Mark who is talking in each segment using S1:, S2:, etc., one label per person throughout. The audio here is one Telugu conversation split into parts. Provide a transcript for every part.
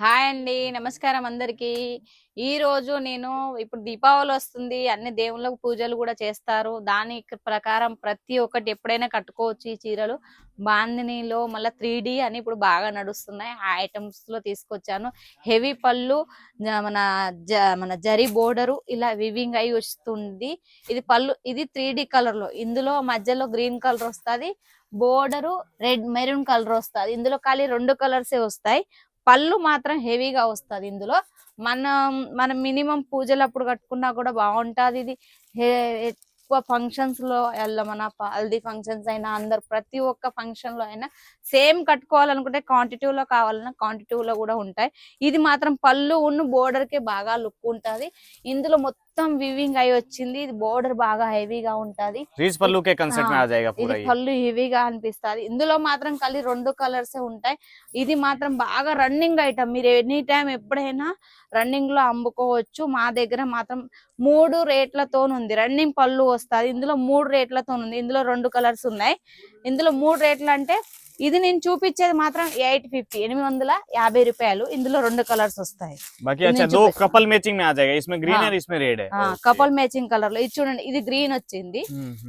S1: హాయ్ అండి. నమస్కారం అందరికీ. ఈరోజు నేను ఇప్పుడు దీపావళి వస్తుంది. అన్ని దేవుళ్ళకు పూజలు గూడా చేస్తారు. దాని ప్రకారం ప్రతి ఒక్కటి ఎప్పుడైనా కట్టుకోవచ్చు ఈ చీరలు. బాందినీలో మళ్ళా 3D అని ఇప్పుడు బాగా నడుస్తున్నాయి. ఆ ఐటమ్స్‌లో తీసుకొచ్చాను. హెవీ పళ్ళు జ మన మన జరీ బోర్డరు ఇలా వివింగ్ అయ్యి వస్తుంది. ఇది పళ్ళు ఇది 3D కలర్‌లో. ఇందులో మధ్యలో గ్రీన్ కలర్ వస్తది. బోర్డరు రెడ్ మెరూన్ కలర్ వస్తది. ఇందులో ఖాళీ 2 కలర్సే వస్తాయి. పళ్ళు మాత్రం హెవీగా వస్తది ఇందులో. మనం మినిమం పూజలప్పుడు కట్టుకున్నా కూడా బాగుంటది ఇది. ఎక్కువ ఫంక్షన్స్ లో మన హల్దీ ఫంక్షన్స్ అయినా అందరు ప్రతి ఒక్క ఫంక్షన్ లో అయినా సేమ్ కట్టుకోవాలనుకుంటే క్వాంటిటీలో కావాలన్నా క్వాంటిటీలో కూడా ఉంటాయి. ఇది మాత్రం పళ్ళు ఉన్న బోర్డర్ కే బాగా లుక్ ఉంటది. ఇందులో మొత్తం వివింగ్ అయి వచ్చింది. ఇది బోర్డర్ బాగా హెవీగా ఉంటది. ఇది పళ్ళు హెవీగా అనిపిస్తది. ఇందులో మాత్రం కలిసి 2 కలర్స్ ఉంటాయి. ఇది మాత్రం బాగా రన్నింగ్ ఐటమ్. మీరు ఎనీ టైం ఎప్పుడైనా రన్నింగ్ లో అమ్ముకోవచ్చు. మా దగ్గర మాత్రం 3 రేట్లతో ఉంది. రన్నింగ్ పళ్ళు వస్తుంది. ఇందులో 3 రేట్లతో ఉంది. ఇందులో 2 కలర్స్ ఉన్నాయి. ఇందులో 3 రేట్లు అంటే ఇది నేను చూపించేది మాత్రం 850 రూపాయలు. ఇందులో 2 కలర్స్ వస్తాయి.
S2: कपल मैचिंग में आ जाएगा। इसमें ग्रीन है और इसमें रेड है।
S1: కపల్ మ్యాచింగ్ కలర్ లో ఇది చూడండి. ఇది గ్రీన్ వచ్చింది,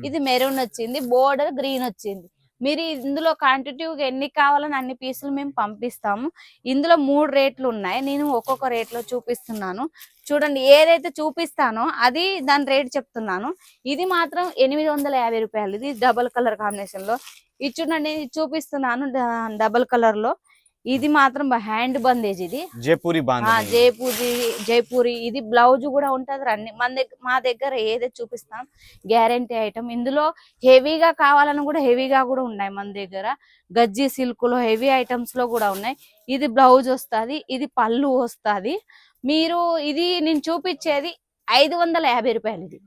S1: ఇది మెరూన్ వచ్చింది, బోర్డర్ గ్రీన్ వచ్చింది. మీరు ఇందులో క్వాంటిటీగా ఎన్ని కావాలని అన్ని పీసులు మేము పంపిస్తాము. ఇందులో 3 రేట్లు ఉన్నాయి. నేను ఒక్కొక్క రేట్ లో చూపిస్తున్నాను. చూడండి, ఏదైతే చూపిస్తానో అది దాని రేట్ చెప్తున్నాను. ఇది మాత్రం 850 రూపాయలు. ఇది డబల్ కలర్ కాంబినేషన్ లో. ఇది చూడండి, చూపిస్తున్నాను డబల్ కలర్ లో. ఇది మాత్రం హ్యాండ్ బందేజ్. ఇది జైపూరి. ఇది బ్లౌజ్ కూడా ఉంటది. రన్నింగ్ మా దగ్గర ఏదైతే చూపిస్తాం గ్యారంటీ ఐటమ్. ఇందులో హెవీగా కావాలని కూడా హెవీగా కూడా ఉన్నాయి మన దగ్గర. గజ్జి సిల్క్ లో హెవీ ఐటమ్స్ లో కూడా ఉన్నాయి. ఇది బ్లౌజ్ వస్తుంది, ఇది పళ్ళు వస్తుంది. మీరు ఇది నేను చూపించేది 550 రూపాయలు. ఇది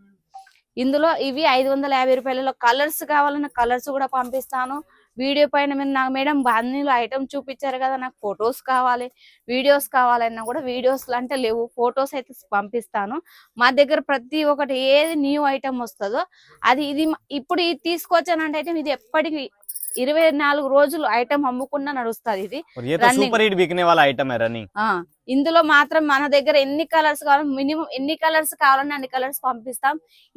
S1: ఇందులో ఇవి 550 రూపాయలలో కలర్స్ కావాలన్న కలర్స్ కూడా పంపిస్తాను. వీడియో పైన మీరు నాకు మేడం బాందినీలో ఐటమ్ చూపించారు కదా, నాకు ఫొటోస్ కావాలి, వీడియోస్ కావాలన్నా కూడా వీడియోస్ అంటే లేవు, ఫొటోస్ అయితే పంపిస్తాను. మా దగ్గర ప్రతి ఒక్కటి ఏది న్యూ ఐటమ్ వస్తుందో అది ఇది ఇప్పుడు ఇది తీసుకొచ్చానంటే అయితే ఇది ఎప్పటికీ 24 రోజులు ఐటమ్ అమ్ముకున్నా నడుస్తుంది. ఇది ఇందులో మాత్రం మన దగ్గర ఎన్ని కలర్స్ కావాలి, మినిమం ఎన్ని కలర్స్ కావాలని అన్ని కలర్స్ పంపిస్తాం.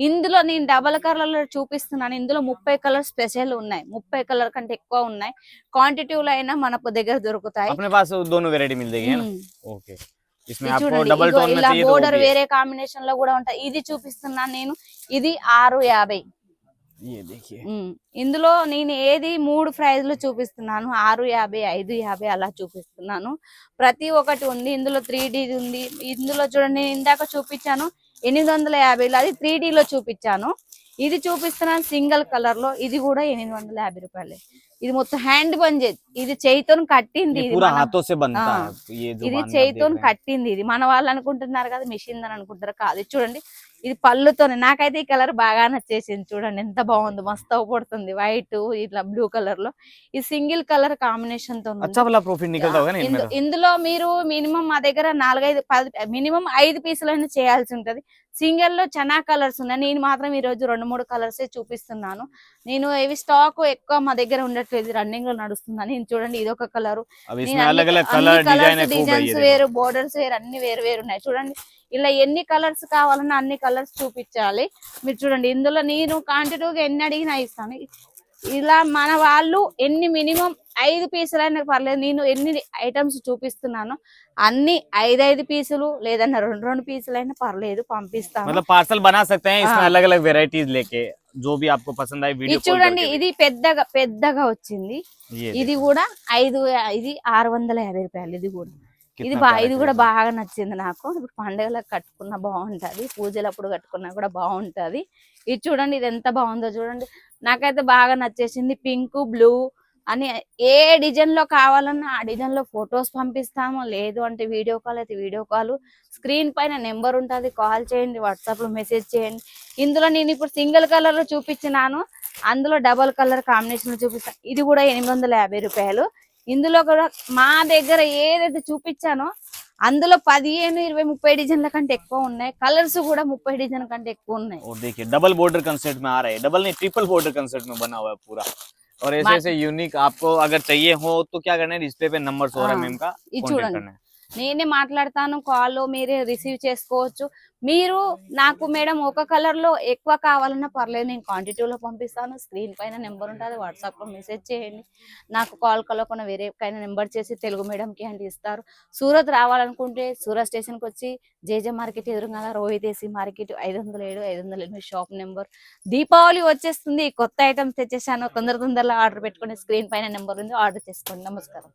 S1: ఇందులో నేను డబల్ కలర్ లో చూపిస్తున్నాను. ఇందులో 30 కలర్ స్పెషల్ ఉన్నాయి. 30 కలర్ కంటే ఎక్కువ ఉన్నాయి. క్వాంటిటీలో అయినా మన దగ్గర దొరుకుతాయి. ఇలా బోర్డర్ వేరే కాంబినేషన్ లో కూడా ఉంటాయి. ఇది చూపిస్తున్నాను నేను. ఇది 650. ఇందులో నేను ఏది 3 ప్రైజ్లు చూపిస్తున్నాను. 650, 550 అలా చూపిస్తున్నాను. ప్రతి ఒక్కటి ఉంది. ఇందులో 3D ఉంది. ఇందులో చూడండి, నేను ఇందాక చూపించాను 850, అది 3D లో చూపించాను. ఇది చూపిస్తున్నాను సింగిల్ కలర్ లో. ఇది కూడా 850 రూపాయలే. ఇది మొత్తం హ్యాండ్ బంజేది. ఇది చేయితో కట్టింది. ఇది చేయితో కట్టింది. ఇది మన వాళ్ళు అనుకుంటున్నారు కదా మిషన్ అని అనుకుంటారు. కాదు, చూడండి ఇది పళ్ళుతోనే. నాకైతే ఈ కలర్ బాగా నచ్చేసింది. చూడండి ఎంత బాగుంది, మస్తు అవపడుతుంది. వైట్ ఇట్లా బ్లూ కలర్ లో. ఈ సింగిల్ కలర్ కాంబినేషన్ తో ఇందులో మీరు మినిమం మా దగ్గర 4-5 మినిమం 5 పీసులైనా చేయాల్సి ఉంటది. సింగిల్ లో చాలా కలర్స్ ఉన్నాయి. నేను మాత్రం ఈ రోజు 2-3 కలర్స్ చూపిస్తున్నాను. నేను ఇవి స్టాక్ ఎక్కువ మా దగ్గర ఉండట్లేదు, రన్నింగ్ లో నడుస్తుందని. చూడండి, ఇది ఒక కలర్. డిజైన్స్ వేరు, బోర్డర్స్ వేరు, అన్ని వేరు వేరు ఉన్నాయి. చూడండి, ఇలా ఎన్ని కలర్స్ కావాలన్నా అన్ని కలర్స్ చూపించాలి. మీరు చూడండి, ఇందులో నేను క్వాంటిటీగా ఎన్ని అడిగినా ఇస్తాను. ఇలా మన వాళ్ళు ఎన్ని మినిమం 5 పీసులైనా పర్లేదు. నేను ఎన్ని ఐటమ్స్ చూపిస్తున్నాను అన్ని 5 పీసులు లేదన్నా 2 పీసులైనా పర్లేదు పంపిస్తాను.
S2: పార్సల్ బనా సక్తే హై ఇస్మే అలగ్ అలగ్ వెరైటీస్ లేకే జో భీ ఆప్కో పసంద్ ఆయే వీడియో కాల్
S1: చూడండి. ఇది పెద్దగా వచ్చింది. ఇది కూడా ఇది 650 రూపాయలు. ఇది కూడా బాగా నచ్చింది నాకు. ఇప్పుడు పండుగలకు కట్టుకున్నా బాగుంటది, పూజలప్పుడు కట్టుకున్నా కూడా బాగుంటది. ఇది చూడండి, ఇది ఎంత బాగుందో చూడండి. నాకైతే బాగా నచ్చేసింది. పింక్, బ్లూ అని ఏ డిజైన్ లో కావాలన్నా ఆ డిజైన్ లో ఫొటోస్ పంపిస్తాము. లేదు అంటే వీడియో కాల్ అయితే వీడియో కాల్. స్క్రీన్ పైన నెంబర్ ఉంటుంది, కాల్ చేయండి, వాట్సాప్ లో మెసేజ్ చేయండి. ఇందులో నేను ఇప్పుడు సింగిల్ కలర్ లో చూపించినాను. అందులో డబల్ కలర్ కాంబినేషన్ లో చూపిస్తాను. ఇది కూడా 850 రూపాయలు. ఇందులో కూడా మా దగ్గర ఏదైతే చూపించానో అందులో 15, 20, 30 డిజైన్ల కంటే ఎక్కువ ఉన్నాయి. కలర్స్ కూడా 30 డిజైన్ కంటే ఎక్కువ ఉన్నాయి.
S2: और देखिए डबल बॉर्डर कंसेप्ट में आ रहा है, डबल नहीं ट्रिपल बॉर्डर कंसेप्ट में बना हुआ है पूरा। और ऐसे यूनिक आपको अगर चाहिए हो तो क्या करना है, डिस्प्ले पे नंबर 16 mm का कांटेक्ट करना है।
S1: నేనే మాట్లాడతాను, కాల్ మీరే రిసీవ్ చేసుకోవచ్చు. మీరు నాకు మేడం ఒక కలర్ లో ఎక్కువ కావాలన్నా పర్లేదు, నేను క్వాంటిటీలో పంపిస్తాను. స్క్రీన్ పైన నెంబర్ ఉంటుంది, వాట్సాప్ లో మెసేజ్ చేయండి. నాకు కాల్ కలవకుండా వేరే కైనా నెంబర్ చేసి తెలుగు మీడియం కి అంటే ఇస్తారు. సూరత్ రావాలనుకుంటే సూరత్ స్టేషన్ కి వచ్చి జేజే మార్కెట్ ఎదురుగా Rohit AC market 507 508 shop number. Deepavali వచ్చేస్తుంది, కొత్త ఐటమ్స్ తెచ్చేసాను. తొందరలో ఆర్డర్ పెట్టుకుని స్క్రీన్ పైన నెంబర్ ఉంది, ఆర్డర్ చేసుకోండి. నమస్కారం.